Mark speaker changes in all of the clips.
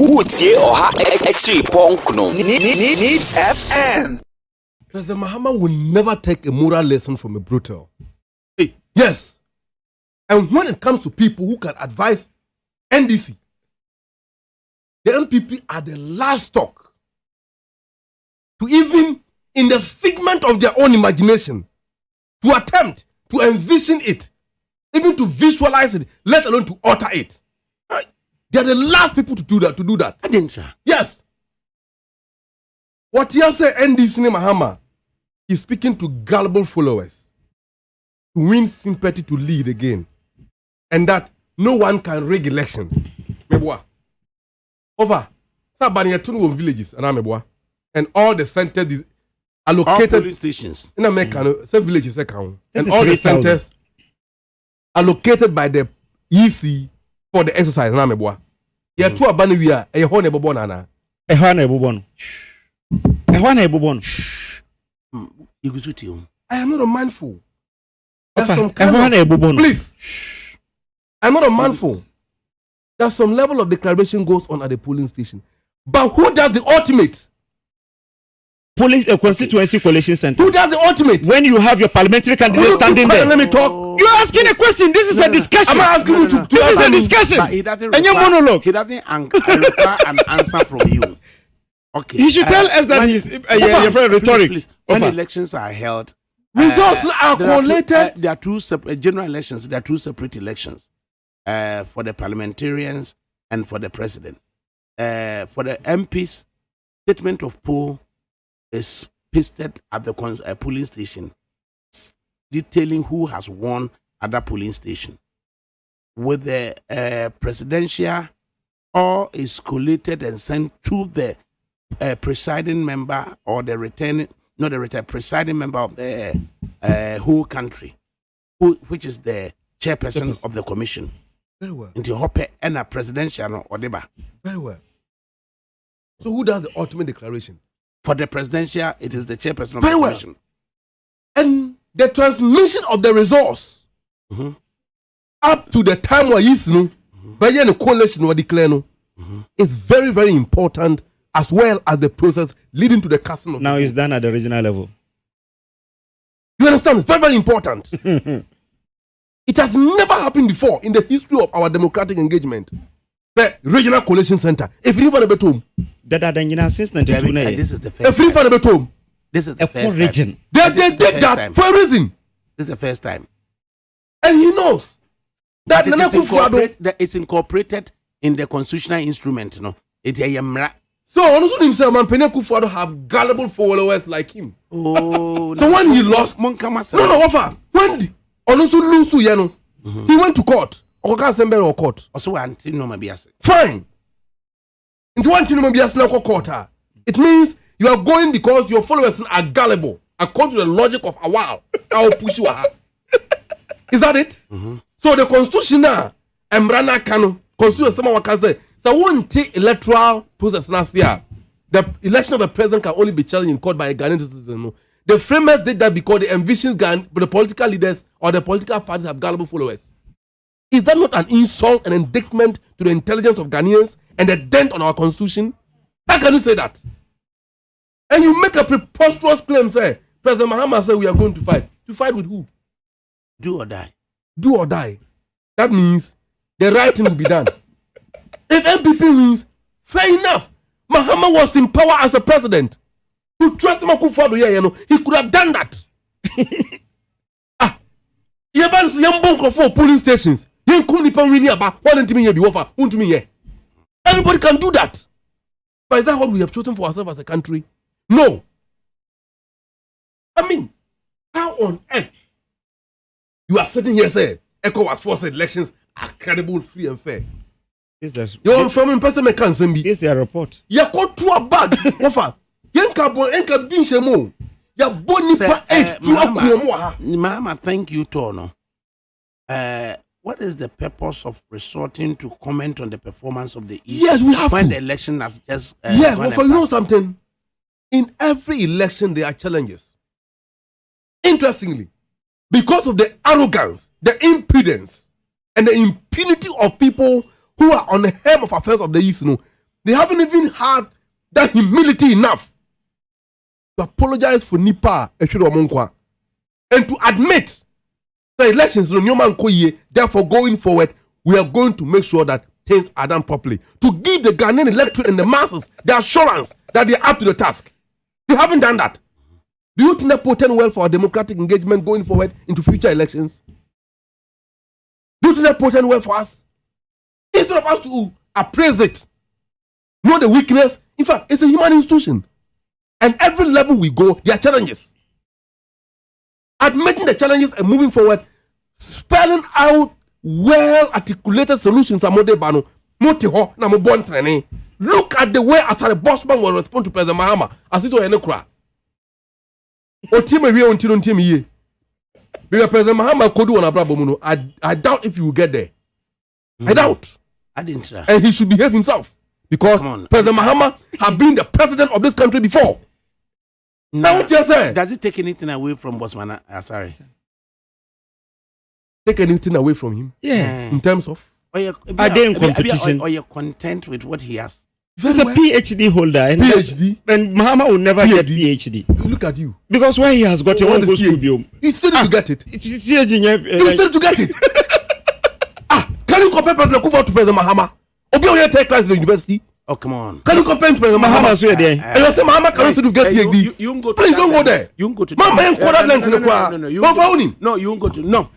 Speaker 1: Utie oha echi ponkno. Needs FM.
Speaker 2: President Mahama will never take a moral lesson from a brutal. Hey. Yes. And when it comes to people who can advise NDC, the NPP are the last stock to even, in the figment of their own imagination, to attempt to envision it, even to visualize it, let alone to utter it. They are the last people to do that.
Speaker 3: I didn't try.
Speaker 2: Yes. What you say, NDC Mahama is speaking to gullible followers to win sympathy to lead again, and that no one can rig elections. Meboa. Over. Sabani two villages and all the centers allocated.
Speaker 3: All police stations.
Speaker 2: In America, some villages account, and all the centers allocated by the EC for the exercise. Na meboa. Ya two abani wia e ho na ebobo na.
Speaker 4: E ho na ebobo no. E ho na ebobo no.
Speaker 2: I am not a mindful.
Speaker 4: There's some kind of,
Speaker 2: please. Shh. I'm not a mindful. There's some level of declaration goes on at the polling station. But who does the ultimate?
Speaker 4: Police constituency coalition center.
Speaker 2: Who does the ultimate?
Speaker 4: When you have your parliamentary candidate standing there.
Speaker 2: Let me talk.
Speaker 4: You're asking a question. This is a discussion.
Speaker 2: I'm asking you to.
Speaker 4: This is a discussion.
Speaker 3: But he doesn't
Speaker 4: and your monologue.
Speaker 3: He doesn't require an answer from you. Okay.
Speaker 4: He should tell us that he's rhetoric.
Speaker 3: Please. When elections are held,
Speaker 2: results are collated.
Speaker 3: There are two separate general elections. There are two separate elections for the parliamentarians and for the president. For the MPs, statement of poll is pasted at the polling station, detailing who has won at that polling station. With the presidential, all is collated and sent to the presiding member or the returning, not the return, presiding member of the whole country, which is the chairperson of the commission.
Speaker 2: Very well.
Speaker 3: Into Hoppe and a presidential or deba.
Speaker 2: Very well. So who does the ultimate declaration?
Speaker 3: For the presidential, it is the chairperson of the commission.
Speaker 2: And the transmission of the resource up to the time where you by the coalition or declare is very, very important, as well as the process leading to the casting of.
Speaker 4: Now it's done at the regional level.
Speaker 2: You understand? It's very, very important. It has never happened before in the history of our democratic engagement. The regional coalition center. If you never bet home,
Speaker 4: since 1992,
Speaker 3: this is the first
Speaker 2: if you never bet home,
Speaker 3: this is the first
Speaker 4: region.
Speaker 2: They did that for a reason.
Speaker 3: This is the first time,
Speaker 2: and he knows that
Speaker 3: it's incorporated in the constitutional instrument. No, it's a yamra.
Speaker 2: So also himself, man, Akufo-Addo have gullible followers like him.
Speaker 3: Oh,
Speaker 2: so when he lost, no, offer when also lose, he went to court. Or court.
Speaker 3: Also,
Speaker 2: fine. Into one court. It means you are going because your followers are gullible according to the logic of a while. I'll push you. Is that it? So the constitution now, Mrana Kano, constitution someone can say, so one take electoral process last year. The election of a president can only be challenged in court by a Ghanaian citizen. The framers did that because they envision the political leaders or the political parties have gullible followers. Is that not an insult and indictment to the intelligence of Ghanaians and the dent on our constitution? How can you say that? And you make a preposterous claim, say, President Mahama said we are going to fight. To fight with who?
Speaker 3: Do or die.
Speaker 2: Do or die. That means the right thing will be done. If NPP wins, fair enough. Mahama was in power as a president. To trust him, Akufo-Addo, he could have done that. For polling stations. Everybody can do that. But is that what we have chosen for ourselves as a country? No. I mean, how on earth you are sitting here saying ECOWAS forced elections are credible, free and fair? You're from in-person mechanism.
Speaker 4: It's their report.
Speaker 2: You got to a bag offer.
Speaker 3: Mahama, thank you, Tono. What is the purpose of resorting to comment on the performance of the EC?
Speaker 2: Yes, we have
Speaker 3: when
Speaker 2: to.
Speaker 3: the election has just
Speaker 2: yes, well, you know something? In every election, there are challenges. Interestingly, because of the arrogance, the impudence, and the impunity of people who are on the helm of affairs of the East, They haven't even had that humility enough to apologize for Nipa and to admit the elections therefore going forward we are going to make sure that things are done properly, to give the Ghanaian electorate and the masses the assurance that they are up to the task. They haven't done that. Do you think that portends well for our democratic engagement going forward into future elections? Do you think that portends well for us? Instead of us to appraise it, know the weakness. In fact, it's a human institution. And every level we go, there are challenges. Admitting the challenges and moving forward, spelling out well-articulated solutions. Look at the way Asare Bossman will respond to President Mahama as it was in the crowd. President Mahama could do on I doubt if you will get there. I doubt.
Speaker 3: I didn't try.
Speaker 2: And he should behave himself because President Mahama have been the president of this country before. Now, what you say?
Speaker 3: Does it take anything away from Bossman Asare?
Speaker 2: Take anything away from him?
Speaker 4: Yeah.
Speaker 2: In terms of?
Speaker 4: Are they in competition?
Speaker 3: Or you're content with what he has?
Speaker 4: He's a PhD holder. And
Speaker 2: PhD?
Speaker 4: And Mahama will never get PhD.
Speaker 2: Look at you.
Speaker 4: Because when he has got it, one goes to be
Speaker 2: he's still to get it.
Speaker 4: He's still
Speaker 2: to get it. Can you compare President Akufo-Addo to President Mahama? Obi Oye take class in the university.
Speaker 3: Oh, come on.
Speaker 2: Can you compare to President Mahama?
Speaker 4: So there.
Speaker 2: And you say Mahama cannot sit to get PhD. Please don't go there.
Speaker 3: You go to
Speaker 2: Mama ain't called that length in the choir.
Speaker 3: No, you won't go to. No.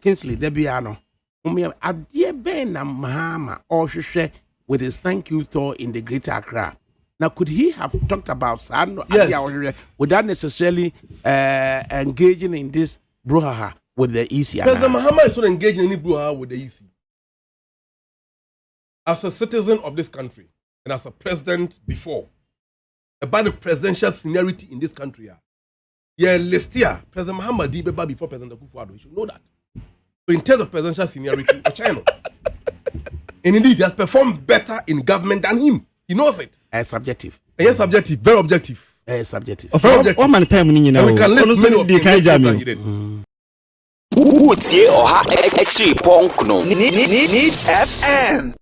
Speaker 3: Kingsley, Debiano. Adia Ben Mahama or Shishe with his thank you tour in the Greater Accra. Now, could he have talked about
Speaker 2: yes.
Speaker 3: without necessarily engaging in this brouhaha with the EC?
Speaker 2: President Mahama is not engaging in any brouhaha with the EC. As a citizen of this country and as a president before, about the presidential seniority in this country, list here, President Mahama did before President Akufo-Addo. You should know that. So in terms of presidential seniority, China. And indeed, he has performed better in government than him. He knows it.
Speaker 3: Subjective.
Speaker 2: Yes, subjective. Very objective.
Speaker 3: Subjective.
Speaker 2: Very objective.
Speaker 4: What man time
Speaker 2: and we can list many of the things that he did.
Speaker 1: Utie Oha Echi Ponkno Needs FM.